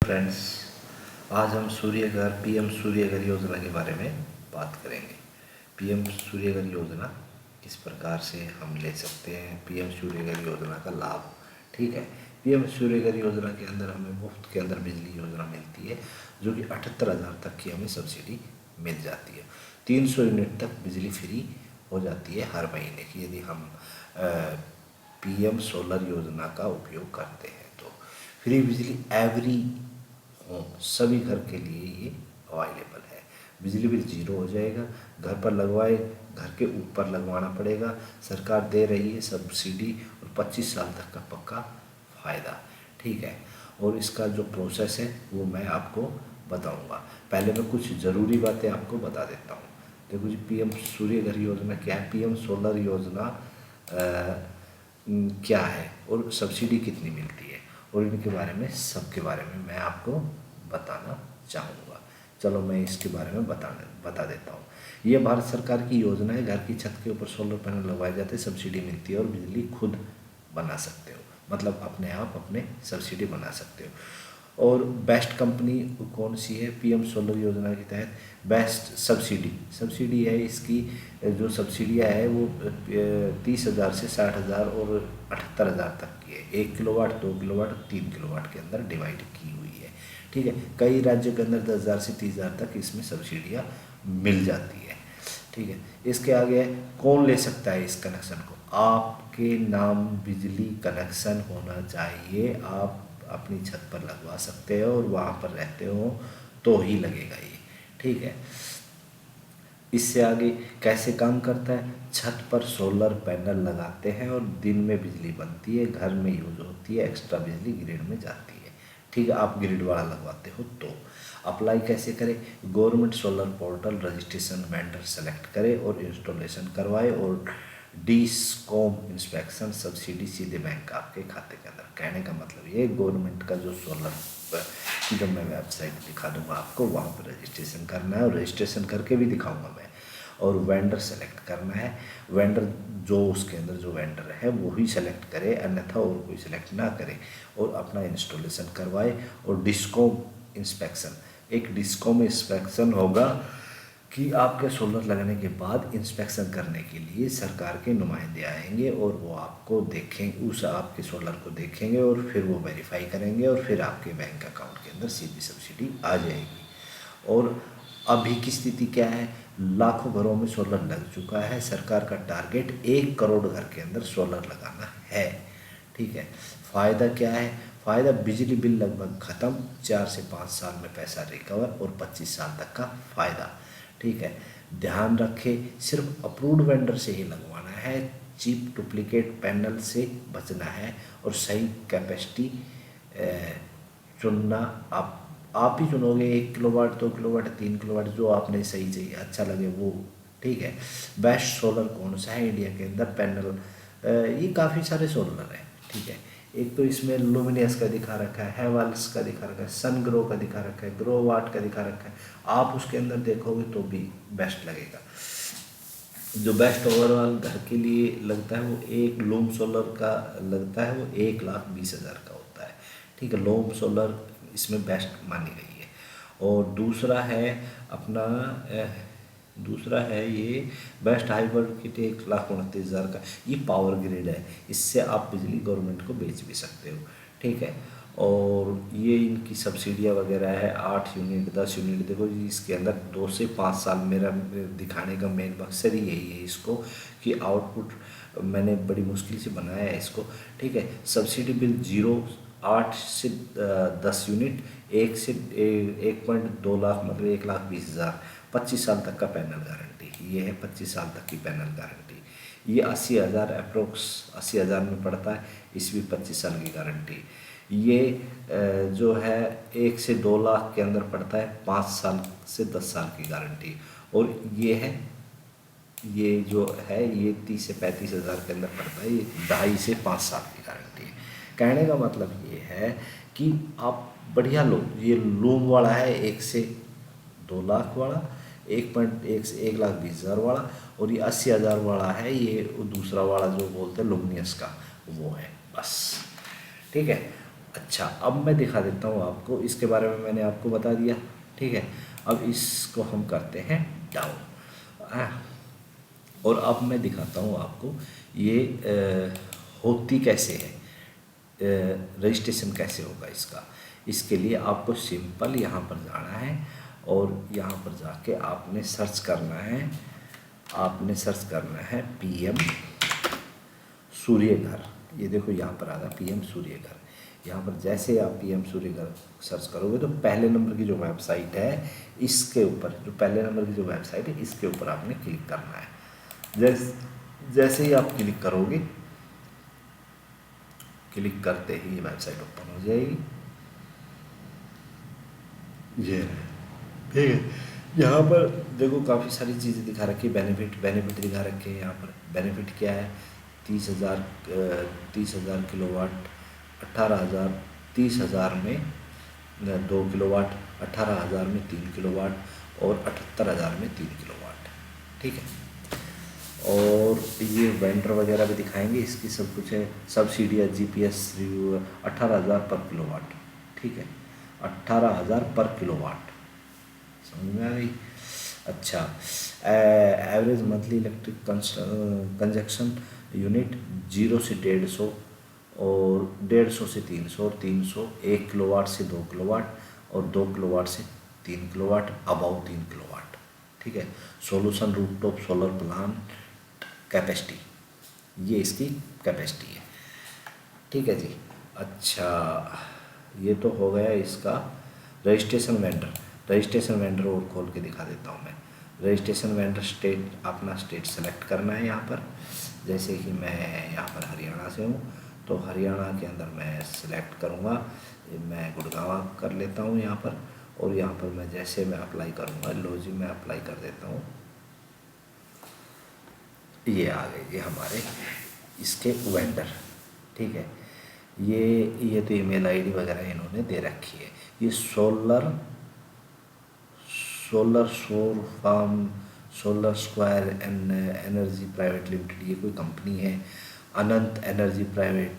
Friends, आज हम Surya Ghar PM Surya Ghar योजना के बारे में बात करेंगे। पीएम सूर्यघर योजना किस प्रकार से हम ले सकते हैं, पीएम सूर्यघर योजना का लाभ। ठीक है, पीएम सूर्यघर योजना के अंदर हमें मुफ्त के अंदर बिजली योजना मिलती है, जो कि 78,000 तक की हमें सब्सिडी मिल जाती है। 300 यूनिट तक बिजली फ्री हो जाती है हर महीने की, यदि हम पीएम सोलर योजना का उपयोग करते हैं। तो फ्री बिजली एवरी होम, सभी घर के लिए ये अवेलेबल है। बिजली बिल जीरो हो जाएगा, घर पर लगवाए, घर के ऊपर लगवाना पड़ेगा। सरकार दे रही है सब्सिडी और 25 साल तक का पक्का फ़ायदा। ठीक है, और इसका जो प्रोसेस है वो मैं आपको बताऊंगा। पहले मैं कुछ ज़रूरी बातें आपको बता देता हूँ। देखो जी, पीएम सूर्यघर योजना क्या है, पीएम सोलर योजना क्या है और सब्सिडी कितनी मिलती है, और इनके बारे में सबके बारे में मैं आपको बताना चाहूँगा। चलो मैं इसके बारे में बता देता हूँ। ये भारत सरकार की योजना है। घर की छत के ऊपर सोलर पैनल लगवाए जाते हैं, सब्सिडी मिलती है और बिजली खुद बना सकते हो, मतलब अपने आप अपने सब्सिडी बना सकते हो। और बेस्ट कंपनी कौन सी है पीएम सोलर योजना के तहत? बेस्ट सब्सिडी है इसकी। जो सब्सिडियाँ है वो 30,000 से 60,000 और 78,000 तक की है। 1 किलोवाट, 2 किलोवाट, 3 किलोवाट के अंदर डिवाइड की हुई है। ठीक है, कई राज्यों के अंदर 10,000 से 30,000 तक इसमें सब्सिडियाँ मिल जाती है। ठीक है, इसके आगे कौन ले सकता है इस कनेक्शन को? आपके नाम बिजली कनेक्शन होना चाहिए। आप अपनी छत पर लगवा सकते हो और वहाँ पर रहते हो तो ही लगेगा ये। ठीक है, इससे आगे कैसे काम करता है? छत पर सोलर पैनल लगाते हैं और दिन में बिजली बनती है, घर में यूज होती है, एक्स्ट्रा बिजली ग्रिड में जाती है। ठीक है, आप ग्रिड वाला लगवाते हो तो अप्लाई कैसे करें? Government solar portal registration vendor select करें और इंस्टॉलेशन करवाए, और डिस्कॉम इंस्पेक्शन, सब्सिडी सीधे बैंक आपके खाते के अंदर। कहने का मतलब ये, गवर्नमेंट का जो सोलर की जो मैं वेबसाइट दिखा दूंगा आपको, वहाँ पर रजिस्ट्रेशन करना है और रजिस्ट्रेशन करके भी दिखाऊंगा मैं। और वेंडर सेलेक्ट करना है। वेंडर जो उसके अंदर जो वेंडर है वो ही सेलेक्ट करे, अन्यथा और कोई सेलेक्ट ना करे, और अपना इंस्टॉलेशन करवाए। और डिस्कॉम इंस्पेक्शन, एक डिस्कॉम इंस्पेक्शन होगा कि आपके सोलर लगने के बाद इंस्पेक्शन करने के लिए सरकार के नुमाइंदे आएंगे और वो आपको देखेंगे, उस आपके सोलर को देखेंगे और फिर वो वेरीफाई करेंगे और फिर आपके बैंक अकाउंट के अंदर सीधी सब्सिडी आ जाएगी। और अभी की स्थिति क्या है? लाखों घरों में सोलर लग चुका है। सरकार का टारगेट 1 करोड़ घर के अंदर सोलर लगाना है। ठीक है, फ़ायदा क्या है? फ़ायदा बिजली बिल लगभग ख़त्म, 4 से 5 साल में पैसा रिकवर और 25 साल तक का फ़ायदा। ठीक है, ध्यान रखें सिर्फ अप्रूव्ड वेंडर से ही लगवाना है, चीप डुप्लीकेट पैनल से बचना है, और सही कैपेसिटी चुनना आप ही चुनोगे। 1 किलोवाट, 2 किलोवाट, 3 किलोवाट, जो आपने सही चाहिए अच्छा लगे वो। ठीक है, बेस्ट सोलर कौन सा है इंडिया के अंदर? पैनल ये काफ़ी सारे सोलर हैं। ठीक है, एक तो इसमें लुमिनियस का दिखा रखा है, हेवल्स का दिखा रखा है, सन ग्रो का दिखा रखा है, ग्रो वाट का दिखा रखा है। आप उसके अंदर देखोगे तो भी बेस्ट लगेगा। जो बेस्ट ओवरऑल घर के लिए लगता है वो एक लूम सोलर का लगता है, वो 1,20,000 का होता है। ठीक है, लूम सोलर इसमें बेस्ट मानी गई है। और दूसरा है ये बेस्ट हाइब्रिड किट, 1,29,000 का। ये पावर ग्रिड है, इससे आप बिजली गवर्नमेंट को बेच भी सकते हो। ठीक है, और ये इनकी सब्सिडियाँ वगैरह है 8 यूनिट, 10 यूनिट। देखो जी, इसके अंदर 2 से 5 साल मेरा दिखाने का मेन मकसद ही यही है इसको, कि आउटपुट मैंने बड़ी मुश्किल से बनाया है इसको। ठीक है, सब्सिडी बिल जीरो, 8 से 10 यूनिट, 1 से 1.2 लाख, मतलब 1,20,000, 25 साल तक का पैनल गारंटी। ये है 25 साल तक की पैनल गारंटी। ये 80,000 अप्रोक्स 80,000 में पड़ता है, इसकी 25 साल की गारंटी। ये जो है 1 से 2 लाख के अंदर पड़ता है, 5 साल से 10 साल की गारंटी। और ये जो है ये 30 से 35,000 के अंदर पड़ता है, ये 2.5 से 5 साल की गारंटी है। कहने का मतलब ये है कि आप बढ़िया लो। ये लूम वाला है 1 से 2 लाख वाला, 1.1 से 1,20,000 वाला, और ये 80,000 वाला है, ये दूसरा वाला जो बोलते हैं लुमिनियस का, वो है बस। ठीक है, अच्छा, अब मैं दिखा देता हूँ आपको, इसके बारे में मैंने आपको बता दिया, ठीक है। अब इसको हम करते हैं डाउन, और अब मैं दिखाता हूँ आपको ये होती कैसे है, रजिस्ट्रेशन कैसे होगा इसका। इसके लिए आपको सिंपल यहाँ पर जाना है और यहाँ पर जाके आपने सर्च करना है, पीएम सूर्यघर। ये देखो यहाँ पर आ रहा पीएम सूर्यघर। यहाँ पर जैसे आप पीएम सूर्यघर सर्च करोगे तो पहले नंबर की जो वेबसाइट है इसके ऊपर, जो पहले नंबर की जो वेबसाइट है इसके ऊपर आपने क्लिक करना है। जैसे ही आप क्लिक करोगे, क्लिक करते ही ये वेबसाइट ओपन हो जाएगी। ये ठीक है, यहाँ पर देखो काफ़ी सारी चीज़ें दिखा रखी है, बेनिफिट दिखा रखे हैं। यहाँ पर बेनिफिट क्या है, 30,000 किलोवाट, 18,000, 30,000 में 2 किलोवाट, 18,000 में 3 किलोवाट और 78,000 में 3 किलोवाट, ठीक है। और ये वेंडर वगैरह भी दिखाएंगे, इसकी सब कुछ है। सब्सिडी है, जीपीएस रिव्यू, 18,000 पर किलोवाट, ठीक है, 18,000 पर किलोवाट, समझ में आ गई। अच्छा, average monthly electric conjunction unit 0 से 150 और 150 से 300 और 300, 1 किलोवाट से 2 किलोवाट और 2 किलोवाट से 3 किलोवाट, अबाउ 3 किलोवाट, ठीक है। Solution rooftop solar plant capacity, ये इसकी कैपेसिटी है, ठीक है जी। अच्छा, ये तो हो गया इसका रजिस्ट्रेशन वेंडर और खोल के दिखा देता हूँ मैं। रजिस्ट्रेशन वेंडर स्टेट, अपना स्टेट सेलेक्ट करना है यहाँ पर। जैसे कि मैं यहाँ पर हरियाणा से हूँ तो हरियाणा के अंदर मैं सिलेक्ट करूँगा, मैं गुड़गांव कर लेता हूँ यहाँ पर। और यहाँ पर मैं जैसे मैं अप्लाई करूँगा, लो जी मैं अप्लाई कर देता हूँ, ये आ गए ये हमारे इसके वेंडर, ठीक है। ये तो ईमेल आईडी वगैरह इन्होंने दे रखी है। ये सोलर सौर farm, solar square energy private limited, ये कोई कंपनी है। Anant energy private,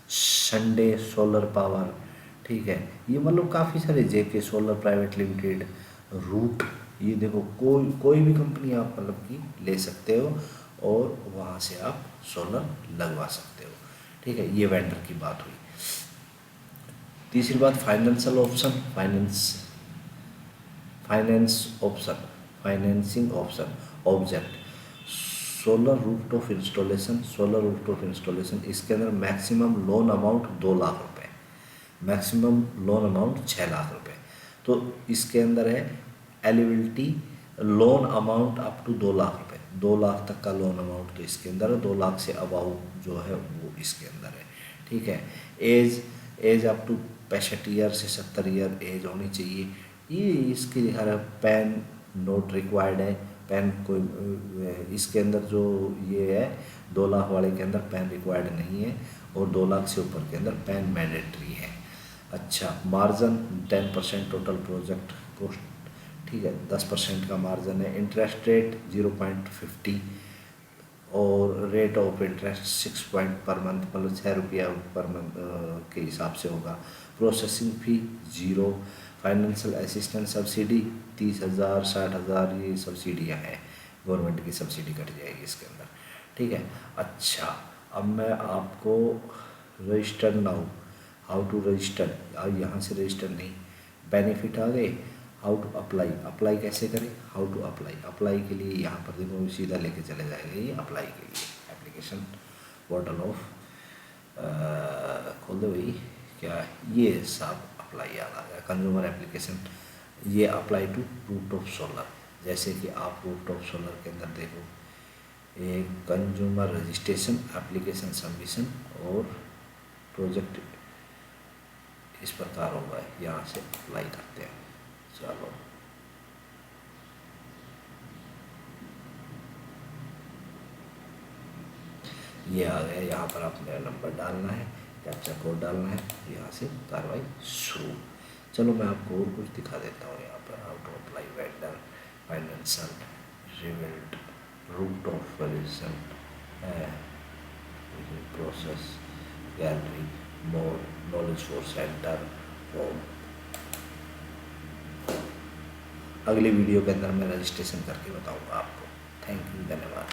Sunday solar power, ठीक है। ये मतलब काफ़ी सारे, JK solar private limited, route, ये देखो कोई भी कंपनी आप मतलब कि ले सकते हो और वहाँ से आप सोलर लगवा सकते हो, ठीक है। ये वेंडर की बात हुई। तीसरी बात financial option, financing option, object, solar rooftop installation. इसके अंदर मैक्सिमम लोन अमाउंट 2 लाख रुपए, मैक्सिमम लोन अमाउंट 6 लाख रुपए। तो इसके अंदर है eligibility, loan amount up to 2 lakh रुपए, 2 लाख तक का लोन अमाउंट तो इसके अंदर है, 2 लाख से अबाउ जो है वो इसके अंदर है, ठीक है। एज अप टू 65 ईयर से 70 ईयर एज होनी चाहिए। ये इसके हर पैन नोट रिक्वायर्ड है, पैन कोई इसके अंदर जो ये है 2 लाख वाले के अंदर पैन रिक्वायर्ड नहीं है और 2 लाख से ऊपर के अंदर पैन मैंडेटरी है। अच्छा, मार्जिन 10% टोटल प्रोजेक्ट कॉस्ट, ठीक है, 10% का मार्जिन है। इंटरेस्ट रेट 0.50 और rate of interest 6 point per month, मतलब 6 रुपया पर मंथ के हिसाब से होगा। Processing fee 0। Financial assistance subsidy 30,000, 60,000, ये सब्सिडियाँ हैं, गवर्नमेंट की सब्सिडी कट जाएगी इसके अंदर, ठीक है। अच्छा, अब मैं आपको register now, how to register, यहाँ से रजिस्टर नहीं, बेनिफिट आ गए। हाउ टू अप्लाई कैसे करें, हाउ टू अप्लाई के लिए यहाँ पर देखो सीधा लेके चले जाएगा ये अप्लाई के लिए। एप्लीकेशन पोर्टल ऑफ, खोल दो भाई, क्या ये सब अप्लाई याद आ गया, कंज्यूमर एप्लीकेशन। ये अप्लाई टू रूफटॉप सोलर, जैसे कि आप रूफटॉप सोलर के अंदर देखो एक कंज्यूमर रजिस्ट्रेशन, एप्लीकेशन सबमिशन और प्रोजेक्ट इस प्रकार होगा। यहाँ से अप्लाई करते हैं, चलो ये आ गया। यहाँ पर अपना नंबर डालना है, कैप्चा कोड डालना है, यहाँ से कार्रवाई शुरू। चलो मैं आपको और कुछ दिखा देता हूँ। यहाँ पर how to apply vendor, financial रिवेल्ट, rooftop solution, process, gallery, more knowledge for centre for. अगले वीडियो के अंदर मैं रजिस्ट्रेशन करके बताऊंगा आपको। थैंक यू, धन्यवाद।